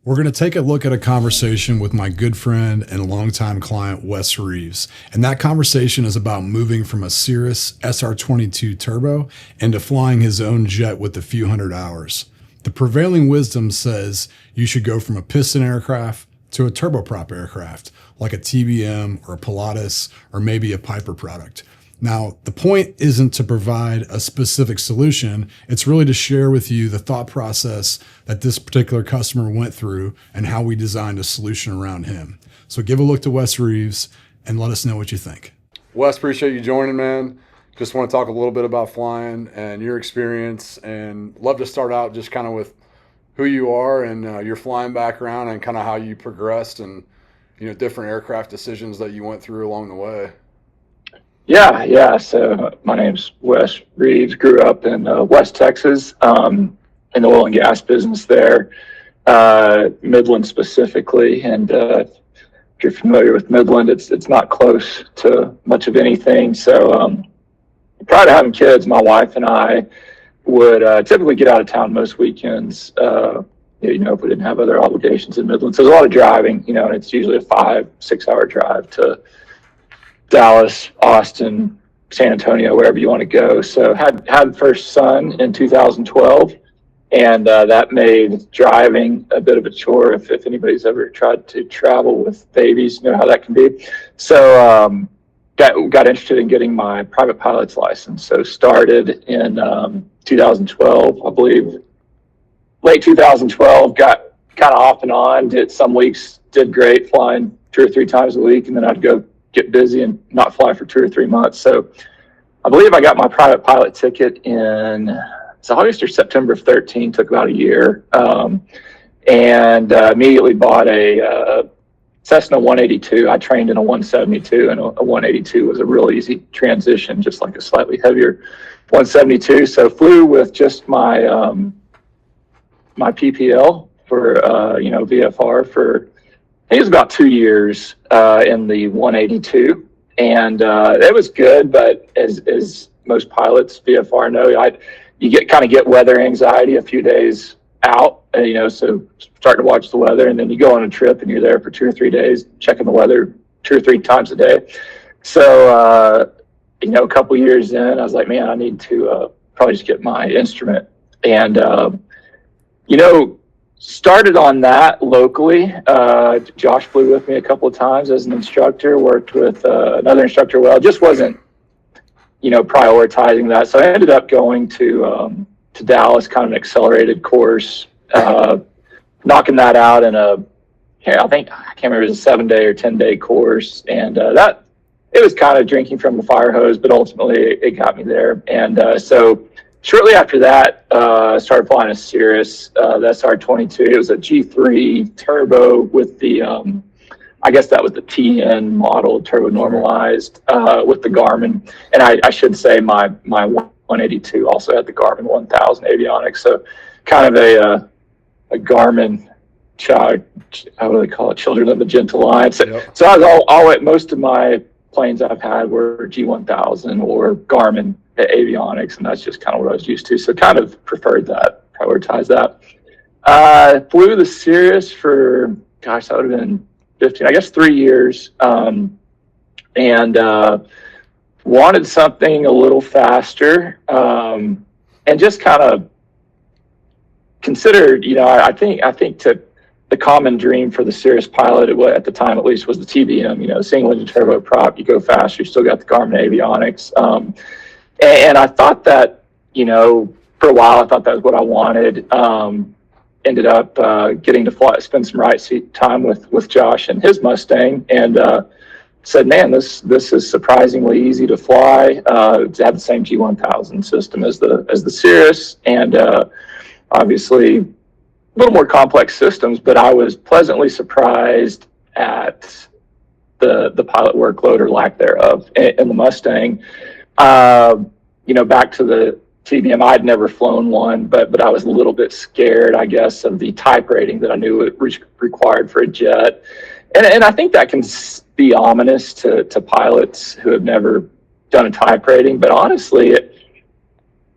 We're going to take a look at a conversation with my good friend and longtime client, Wes Reeves. And that conversation is about moving from a Cirrus SR22 Turbo into flying his own jet with a few hundred hours. The prevailing wisdom says you should go from a piston aircraft to a turboprop aircraft, like a TBM or a Pilatus or maybe a Piper product. Now, the point isn't to provide a specific solution. It's really to share with you the thought process that this particular customer went through and how we designed a solution around him. So give a look to Wes Reeves and let us know what you think. Wes, appreciate you joining, man. Just want to talk a little bit about flying and your experience, and love to start out just kind of with who you are and your flying background and kind of how you progressed and, different aircraft decisions that you went through along the way. Yeah. So my name's Wes Reeves. Grew up in West Texas, in the oil and gas business there, Midland specifically. And if you're familiar with Midland, it's not close to much of anything. So prior to having kids, my wife and I would typically get out of town most weekends. If we didn't have other obligations in Midland. So there's a lot of driving, and it's usually a 5-6 hour drive to Dallas, Austin, San Antonio, wherever you want to go. So had first son in 2012, and that made driving a bit of a chore. If anybody's ever tried to travel with babies, you know how that can be. So got interested in getting my private pilot's license. So started in 2012, I believe, late 2012. Got kind of off and on. Did some weeks, did great, flying 2 or 3 times a week, and then I'd go get busy and not fly for 2 or 3 months. So I believe I got my private pilot ticket in August or September of 13, took about a year, and immediately bought a Cessna 182. I trained in a 172, and a 182 was a real easy transition, just like a slightly heavier 172. So flew with just my my PPL for VFR for, I think it was about 2 years in the 182, and it was good. But as most pilots, VFR know, you get weather anxiety a few days out, so starting to watch the weather, and then you go on a trip and you're there for 2 or 3 days checking the weather 2 or 3 times a day. So a couple years in, I was like, man, I need to probably just get my instrument, and started on that locally. Josh flew with me a couple of times as an instructor, worked with another instructor. Well, just wasn't, prioritizing that. So I ended up going to Dallas, kind of an accelerated course, knocking that out in I can't remember, it was a 7-day or 10-day course. And it was kind of drinking from the fire hose, but ultimately it got me there. And so shortly after that, started flying a Cirrus, the SR22. It was a G3 turbo with the, I guess that was the TN model, turbo normalized, with the Garmin. And I should say my 182 also had the Garmin 1000 avionics. So kind of a Garmin child, how do they call it? Children of the Gentle Line. So, Yep. So I was most of my planes I've had were G1000 or Garmin avionics, and that's just kind of what I was used to. So kind of preferred that, prioritized that. Flew the Cirrus for, that would have been 3 years, and wanted something a little faster, and just kind of considered, I think to the common dream for the Cirrus pilot, at the time at least, was the TBM, single engine turboprop. You go faster, you still got the Garmin avionics. And I thought that, for a while, I thought that was what I wanted. Ended up getting to spend some right seat time with Josh and his Mustang, and said, man, this is surprisingly easy to fly. It had the same G1000 system as the Cirrus, and obviously a little more complex systems, but I was pleasantly surprised at the pilot workload or lack thereof in the Mustang. Back to the TBM, I'd never flown one, but I was a little bit scared, I guess, of the type rating that I knew it required for a jet. And I think that can be ominous to pilots who have never done a type rating, but honestly,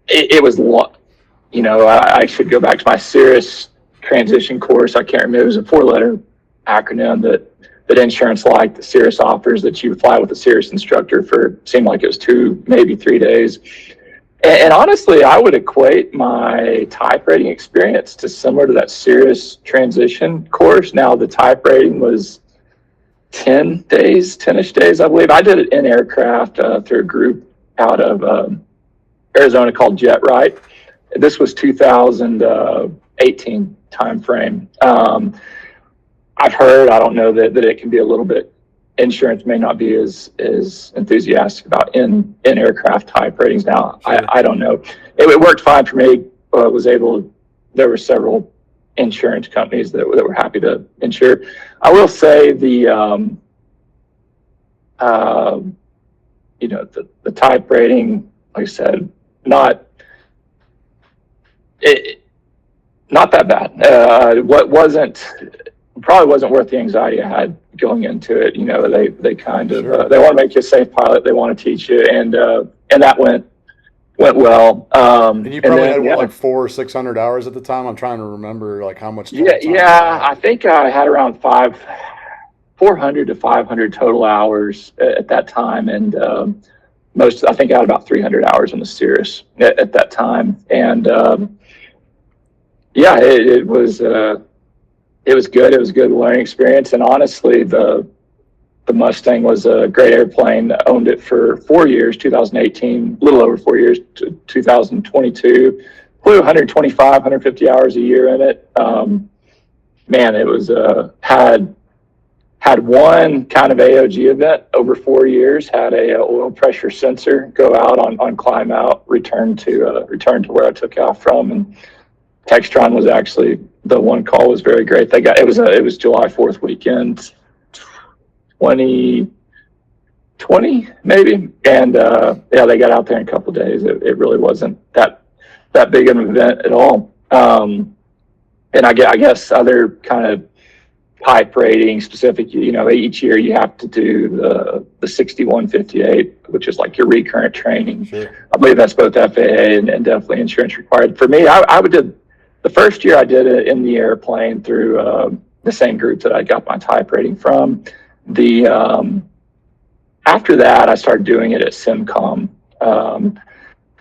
it was, I should go back to my Cirrus transition course. I can't remember. It was a 4-letter acronym that insurance liked, that Cirrus offers, that you would fly with a Cirrus instructor for, seemed like it was 2, maybe 3 days. And honestly, I would equate my type rating experience to similar to that Cirrus transition course. Now, the type rating was 10-ish days, I believe. I did it in aircraft through a group out of Arizona called Jet Right. This was 2018 timeframe. I've heard, I don't know, that it can be a little bit, insurance may not be as enthusiastic about in aircraft type ratings now. Sure. I don't know. It worked fine for me. There were several insurance companies that were happy to insure. I will say the type rating, like I said, not that bad. Probably wasn't worth the anxiety I had going into it. They kind of sure. They want to make you a safe pilot. They want to teach you, and that went well. And you probably had like 400 or 600 hours at the time. I'm trying to remember like how much. Time I think I had around 400 to 500 total hours at that time, and I think I had about 300 hours on the Cirrus at that time, and it was. It was good. It was a good learning experience. And honestly, the Mustang was a great airplane. I owned it for 4 years, 2018, a little over 4 years, to 2022. Flew 125, 150 hours a year in it. It was had one kind of AOG event over 4 years. Had a oil pressure sensor go out on climb out, return to where I took off from, and Textron was actually, the one call was very great. It was July 4th weekend, 2020 maybe, and they got out there in a couple of days. It really wasn't that big of an event at all. And I guess other kind of type rating specific, each year you have to do the 6158, which is like your recurrent training. Sure. I believe that's both FAA and definitely insurance required. For me, I would do. The first year I did it in the airplane through the same group that I got my type rating from. After that, I started doing it at SimCom,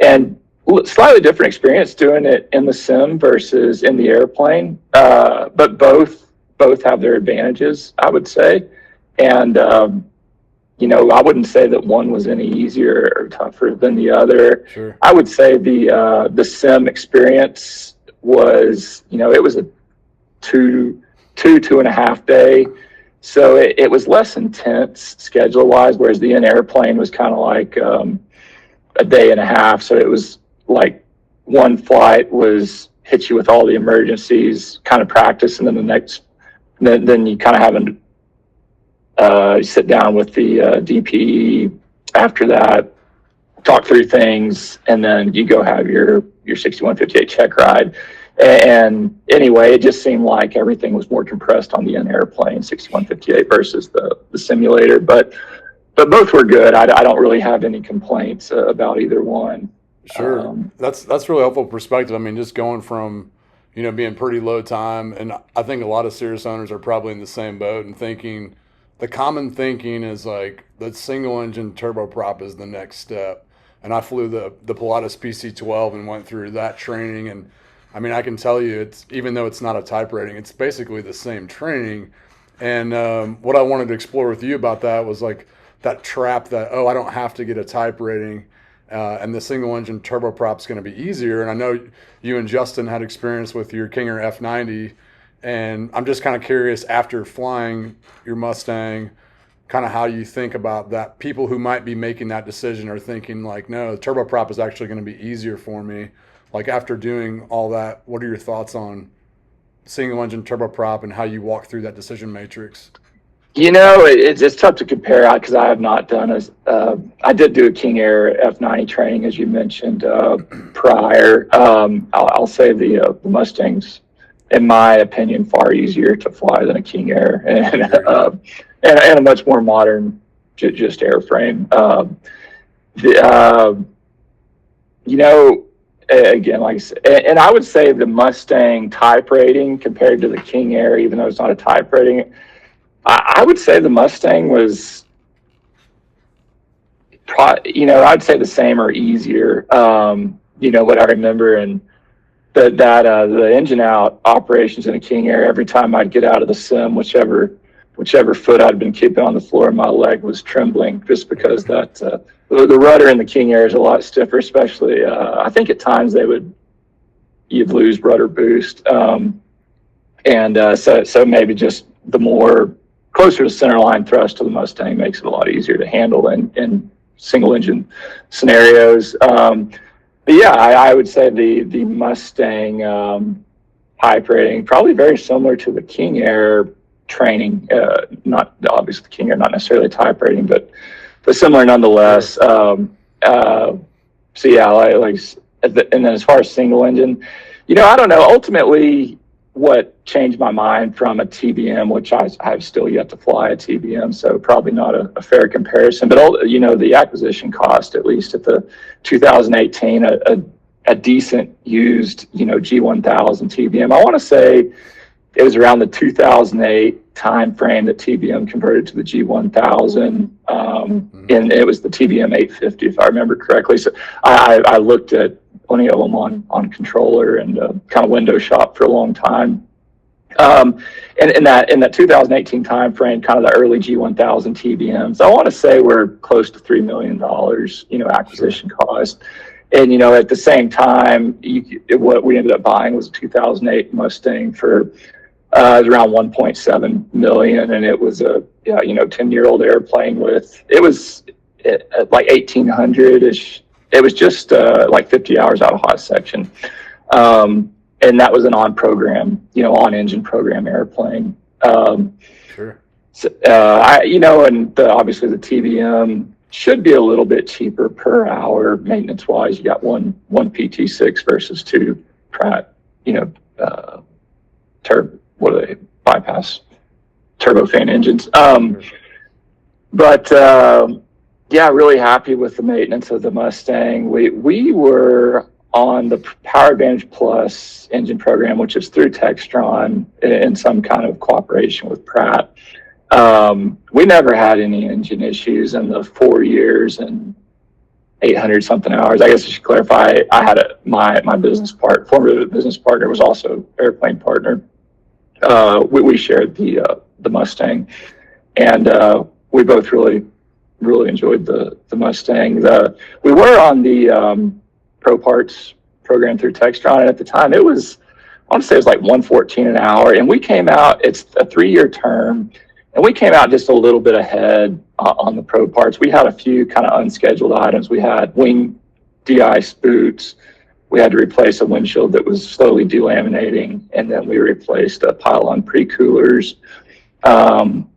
and slightly different experience doing it in the sim versus in the airplane. But both have their advantages, I would say. And I wouldn't say that one was any easier or tougher than the other. Sure. I would say the sim experience was, it was a 2.5 day. So it was less intense schedule wise, whereas the in-airplane was kind of like a day and a half. So it was like one flight hit you with all the emergencies, kind of practice, and then you kind of have sit down with the DPE after that, talk through things, and then you go have your 6158 check ride. And anyway, it just seemed like everything was more compressed on the in-airplane 6158 versus the simulator. But both were good. I don't really have any complaints about either one. Sure. That's really helpful perspective. I mean, just going from, being pretty low time, and I think a lot of Cirrus owners are probably in the same boat and thinking, the common thinking is like the single engine turboprop is the next step. And I flew the Pilatus PC-12 and went through that training. And I mean, I can tell you, even though it's not a type rating, it's basically the same training. And what I wanted to explore with you about that was like that trap that, I don't have to get a type rating, and the single engine turboprop is going to be easier. And I know you and Justin had experience with your King Air F90, and I'm just kind of curious, after flying your Mustang, kind of how you think about that. People who might be making that decision are thinking like, no, the turboprop is actually going to be easier for me. Like, after doing all that, what are your thoughts on single engine turboprop and how you walk through that decision matrix? It's tough to compare out because I have not done I did do a King Air F90 training, as you mentioned, prior. I'll say the Mustangs, in my opinion, far easier to fly than a King Air, and a much more modern, just airframe. again, like I said, and I would say the Mustang type rating compared to the King Air, even though it's not a type rating, I would say the Mustang was, I'd say the same or easier. What I remember, and the engine out operations in a King Air, every time I'd get out of the sim, whichever foot I'd been keeping on the floor, my leg was trembling, just because that the rudder in the King Air is a lot stiffer, especially I think at times you'd lose rudder boost, so maybe just the more closer to center line thrust of the Mustang makes it a lot easier to handle in single engine scenarios. But yeah, I would say the Mustang type rating probably very similar to the King Air training. Not obviously the King Air, not necessarily type rating, but similar nonetheless. So yeah, and then as far as single engine, I don't know. Ultimately, what changed my mind from a TBM, which I've still yet to fly a TBM, so probably not a fair comparison. But the acquisition cost, at least at the 2018, a decent used G1000 TBM. I want to say it was around the 2008 time frame that TBM converted to the G1000, and it was the TBM 850, if I remember correctly. So I looked at plenty of them on controller and kind of window shop for a long time. And in that 2018 time frame, kind of the early G1000 TBMs, I want to say we're close to $3 million, acquisition cost. And at the same time, what we ended up buying was a 2008 Mustang for around 1.7 million, and it was a 10-year-old airplane with like 1800-ish. It was just like 50 hours out of hot section. And that was an on-program, on-engine program airplane. Sure. So, obviously the TBM should be a little bit cheaper per hour maintenance-wise. You got one PT6 versus two Pratt, bypass turbofan engines. Yeah, really happy with the maintenance of the Mustang. We were on the Power Advantage Plus engine program, which is through Textron in some kind of cooperation with Pratt. We never had any engine issues in the 4 years and 800 something hours. I guess I should clarify. I had my former business partner was also airplane partner. We shared the Mustang, and we both really enjoyed the Mustang. We were on the Pro Parts program through Textron, and at the time I want to say it was like $114 an hour, and we came out. It's a 3-year term, and we came out just a little bit ahead on the Pro Parts. We had a few kind of unscheduled items. We had wing de-ice boots. We had to replace a windshield that was slowly delaminating, and then we replaced a pylon pre-coolers. And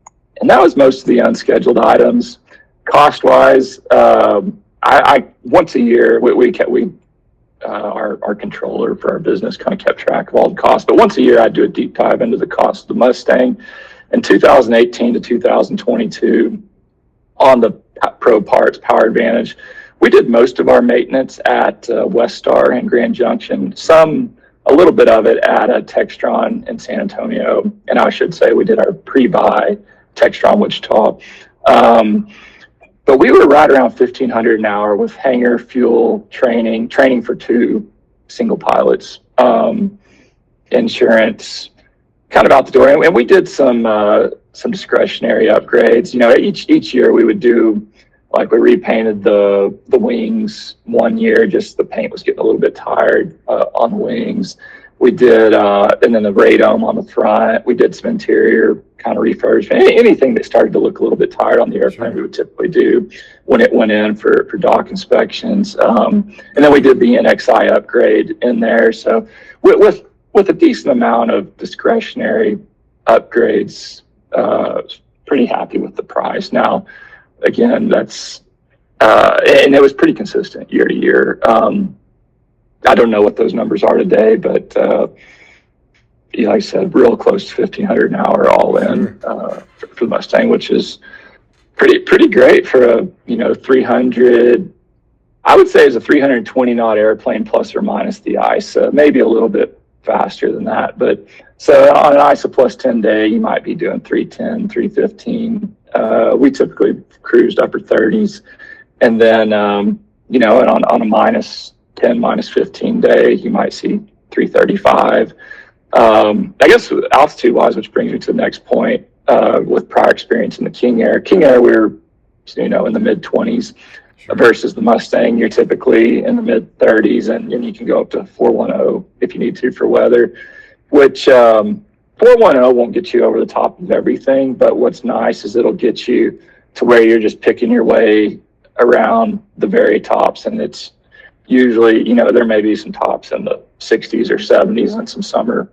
that was most of the unscheduled items. Cost-wise, I once a year our controller for our business kind of kept track of all the costs. But once a year, I'd do a deep dive into the cost of the Mustang. In 2018 to 2022, on the Pro Parts Power Advantage, we did most of our maintenance at West Star and Grand Junction. A little bit of it at Textron in San Antonio, and I should say we did our pre-buy Textron Wichita. But we were right around $1,500 an hour with hangar, fuel, training for 2 single pilots, insurance, kind of out the door. And we did some discretionary upgrades. Each year we would do, like, we repainted the wings one year, just the paint was getting a little bit tired on the wings. We did, and then the radome on the front. We did some interior kind of refurbishment. Anything that started to look a little bit tired on the airplane, sure, we would typically do when it went in for dock inspections. And then we did the NXI upgrade in there. So with a decent amount of discretionary upgrades, pretty happy with the price. Now, again, that's and it was pretty consistent year to year. I don't know what those numbers are today, but like I said, real close to $1,500 an hour all in for the Mustang, which is pretty great for a 300 I would say it's a 320 knot airplane plus or minus the ice, maybe a little bit faster than that. But so on an ISO plus 10 day, you might be doing 310, 315. We typically cruised upper 30s. And then, you know, and on a minus 10, minus 15 day, you might see 335. I guess altitude wise, which brings me to the next point, with prior experience in the King Air, we were, you know, in the mid 20s. Sure. Versus the Mustang, you're typically in the mid 30s, and you can go up to 410 if you need to for weather, which 410 won't get you over the top of everything. But what's nice is it'll get you to where you're just picking your way around the very tops. And it's usually, you know, there may be some tops in the 60s or 70s and some summer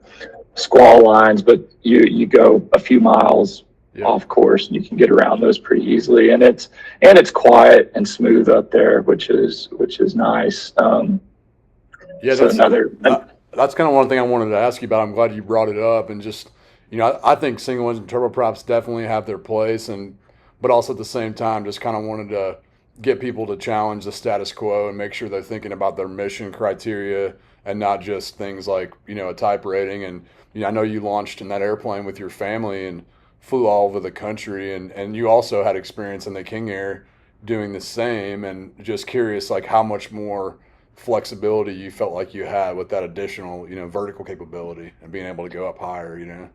squall lines, but you go a few miles off course and you can get around those pretty easily, and it's quiet and smooth up there, which is nice. Yeah, so that's kind of one thing I wanted to ask you about. I'm glad you brought it up. And just, you know, I think single engine turboprops definitely have their place, but also at the same time just kind of wanted to get people to challenge the status quo and make sure they're thinking about their mission criteria and not just things like, you know, a type rating. And, you know, I know you launched in that airplane with your family and flew all over the country, and you also had experience in the King Air doing the same, and just curious, like, how much more flexibility you felt like you had with that additional, you know, vertical capability and being able to go up higher, you know?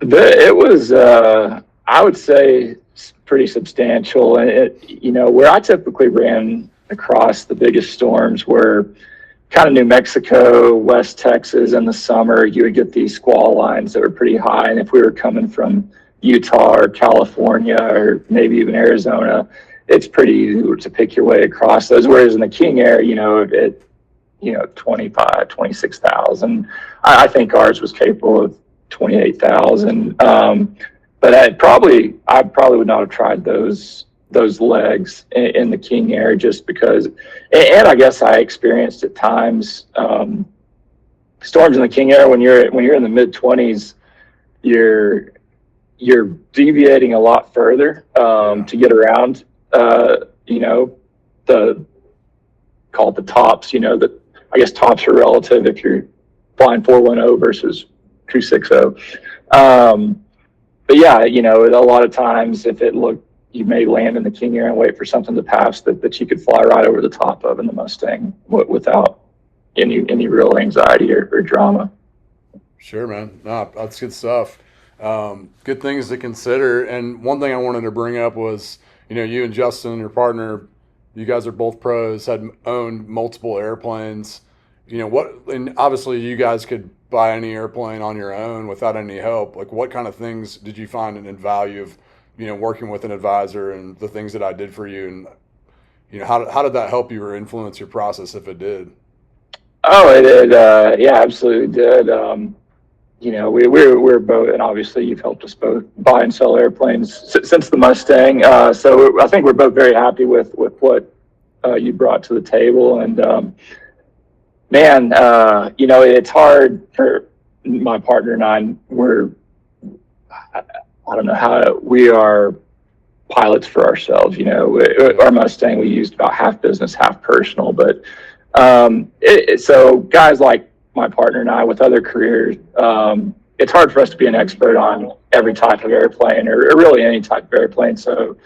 It was, I would say, pretty substantial. And you know, where I typically ran across the biggest storms were kind of New Mexico, West Texas. In the summer, you would get these squall lines that were pretty high. And if we were coming from Utah or California or maybe even Arizona, it's pretty easy to pick your way across those. Whereas in the King Air, you know, 25, 26,000. I think ours was capable of 28,000. But I probably would not have tried those legs in the King Air, just because, and I guess I experienced at times storms in the King Air when you're in the mid 20s, you're deviating a lot further to get around, you know, called the tops. You know, that I guess tops are relative if you're flying 410 versus 260. But yeah, you know, a lot of times if it looked, you may land in the King Air and wait for something to pass that you could fly right over the top of in the Mustang without any real anxiety or drama. Sure, man. No, that's good stuff. Good things to consider. And one thing I wanted to bring up was, you know, you and Justin, your partner, you guys are both pros, had owned multiple airplanes. You know, and obviously you guys could buy any airplane on your own without any help. Like, what kind of things did you find in value of, you know, working with an advisor and the things that I did for you? And, you know, how did that help you or influence your process, if it did? Oh, it did. Yeah, absolutely did. You know, we're both, and obviously you've helped us both buy and sell airplanes since the Mustang. So I think we're both very happy with what you brought to the table. And man, you know, it's hard for my partner and I don't know how we are pilots for ourselves. You know, our Mustang, we used about half business, half personal. But so guys like my partner and I with other careers, it's hard for us to be an expert on every type of airplane or really any type of airplane. So,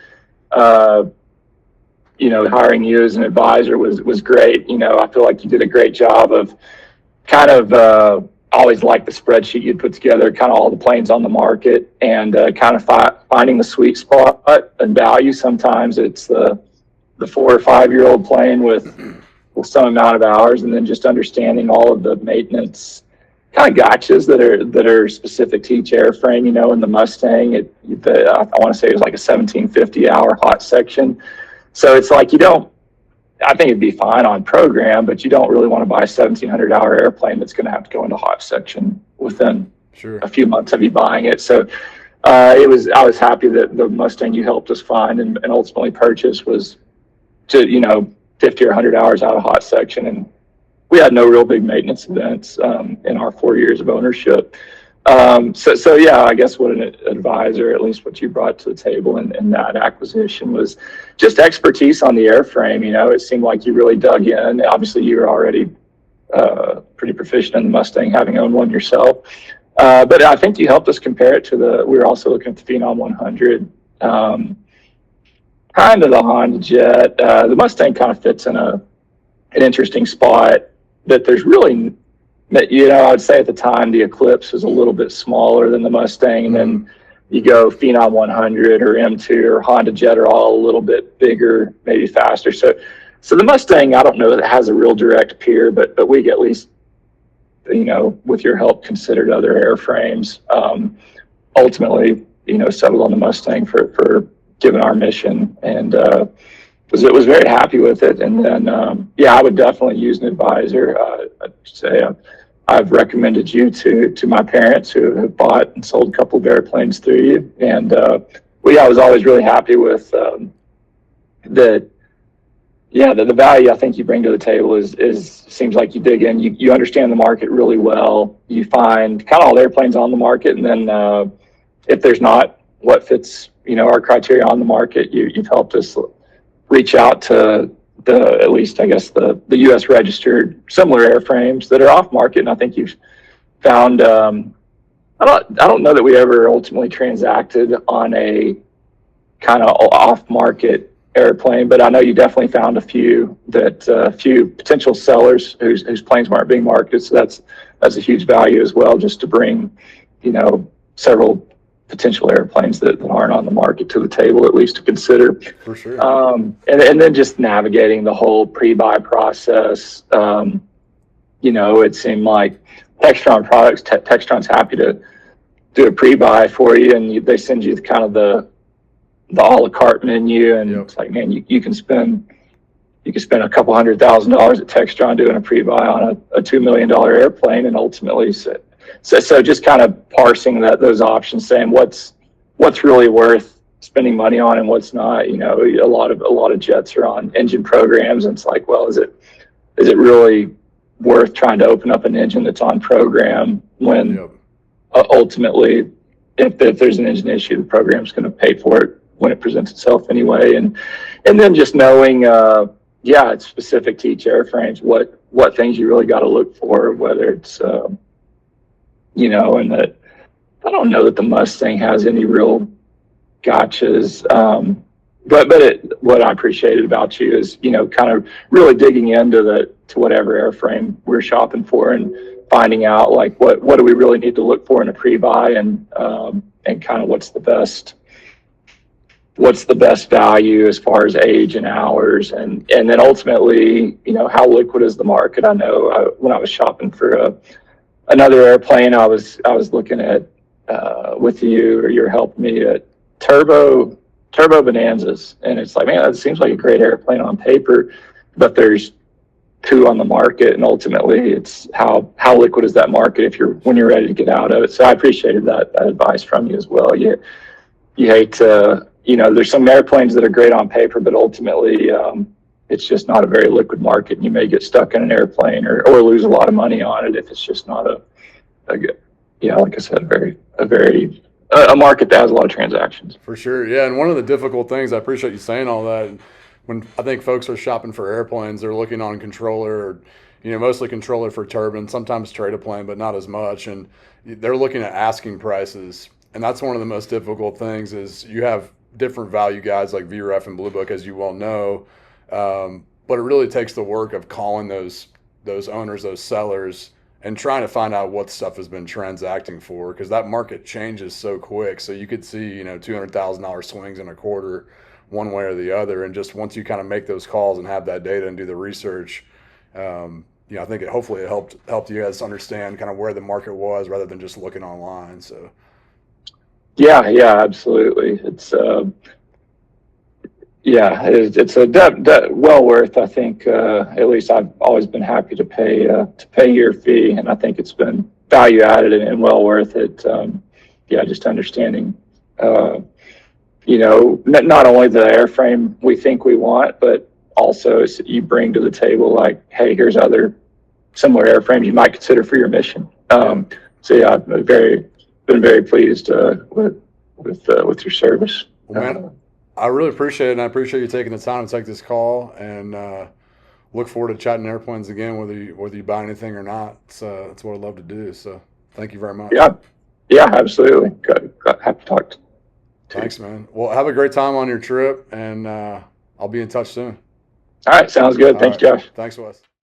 you know, hiring you as an advisor was great. You know, I feel like you did a great job of kind of always liked the spreadsheet you'd put together, kind of all the planes on the market, and kind of finding the sweet spot and value. Sometimes it's the 4 or 5 year old plane with some amount of hours, and then just understanding all of the maintenance kind of gotchas that are specific to each airframe. You know, in the Mustang, I want to say it was like a 1750 hour hot section. So it's like I think it'd be fine on program, but you don't really want to buy a 1700 hour airplane that's going to have to go into hot section within a few months of you buying it. So I was happy that the Mustang you helped us find and ultimately purchase was to, you know, 50 or 100 hours out of hot section. And we had no real big maintenance events in our 4 years of ownership. So yeah, I guess what an advisor, at least what you brought to the table in that acquisition, was just expertise on the airframe. It seemed like you really dug in. Obviously, you were already pretty proficient in the Mustang, having owned one yourself. But I think you helped us compare it to we were also looking at the Phenom 100, kind of the Honda Jet. The Mustang kind of fits in an interesting spot that there's really, I would say at the time the Eclipse was a little bit smaller than the Mustang, and then you go Phenom 100 or M2 or Honda Jet are all a little bit bigger, maybe faster. So the Mustang, I don't know that it has a real direct peer, but we at least, with your help, considered other airframes. Ultimately, settled on the Mustang for given our mission, and was very happy with it. And then, I would definitely use an advisor. I'd say I've recommended you to my parents, who have bought and sold a couple of airplanes through you. And I was always really happy with that. Yeah, the value I think you bring to the table is seems like you dig in, you understand the market really well. You find kind of all the airplanes on the market, and then if there's not what fits, our criteria on the market, you've helped us reach out to at least I guess the U.S. registered similar airframes that are off market, and I think you've found. I don't know that we ever ultimately transacted on a kind of off market airplane, but I know you definitely found a few potential sellers whose planes weren't being marketed. So that's a huge value as well, just to bring, several potential airplanes that aren't on the market to the table, at least to consider. For sure. And then just navigating the whole pre-buy process. It seemed like Textron's happy to do a pre-buy for you, and they send you kind of the a la carte menu, and It's like, man, you can spend a couple $100,000 at Textron doing a pre-buy on a $2 million airplane, and ultimately so just kind of parsing those options, saying what's really worth spending money on and what's not. A lot of jets are on engine programs, and it's like, well, is it really worth trying to open up an engine that's on program when ultimately if there's an engine issue, the program's going to pay for it when it presents itself anyway. And then just knowing, it's specific to each airframes, what things you really got to look for, whether it's, and that I don't know that the Mustang has any real gotchas. But what I appreciated about you is, kind of really digging into to whatever airframe we're shopping for, and finding out like what do we really need to look for in a pre-buy, and kind of what's the best value as far as age and hours, and then ultimately, how liquid is the market. I know when I was shopping for another airplane, I was looking at with you, or you're helping me at turbo bonanzas, and it's like, man, that seems like a great airplane on paper, but there's two on the market, and ultimately it's how liquid is that market when you're ready to get out of it. So I appreciated that advice from you as well. You hate to, there's some airplanes that are great on paper, but ultimately it's just not a very liquid market, and you may get stuck in an airplane or lose a lot of money on it if it's just not a good, like I said, a market that has a lot of transactions. For sure. Yeah. And one of the difficult things, I appreciate you saying all that, when I think folks are shopping for airplanes, they're looking on controller, or, mostly controller for turbine, sometimes trade a plane, but not as much. And they're looking at asking prices. And that's one of the most difficult things, is you have different value guides like VREF and Blue Book, as you well know. But it really takes the work of calling those owners, those sellers, and trying to find out what stuff has been transacting for, because that market changes so quick. So you could see, $200,000 swings in a quarter, one way or the other. And just once you kind of make those calls and have that data and do the research, I think hopefully it helped you guys understand kind of where the market was, rather than just looking online. So. Yeah, absolutely. It's it's a well worth. I think at least I've always been happy to pay your fee, and I think it's been value added and well worth it. Just understanding, not only the airframe we think we want, but also you bring to the table like, hey, here's other similar airframes you might consider for your mission. Very, been very pleased with your service. Well, man, I really appreciate it, and I appreciate you taking the time to take this call, and look forward to chatting airplanes again, whether you buy anything or not. It's what I love to do. So thank you very much. Yeah, absolutely. Happy to talk to you. Thanks, man. Well, have a great time on your trip, and I'll be in touch soon. All right, sounds good. Thanks, Josh. Thanks, Wes.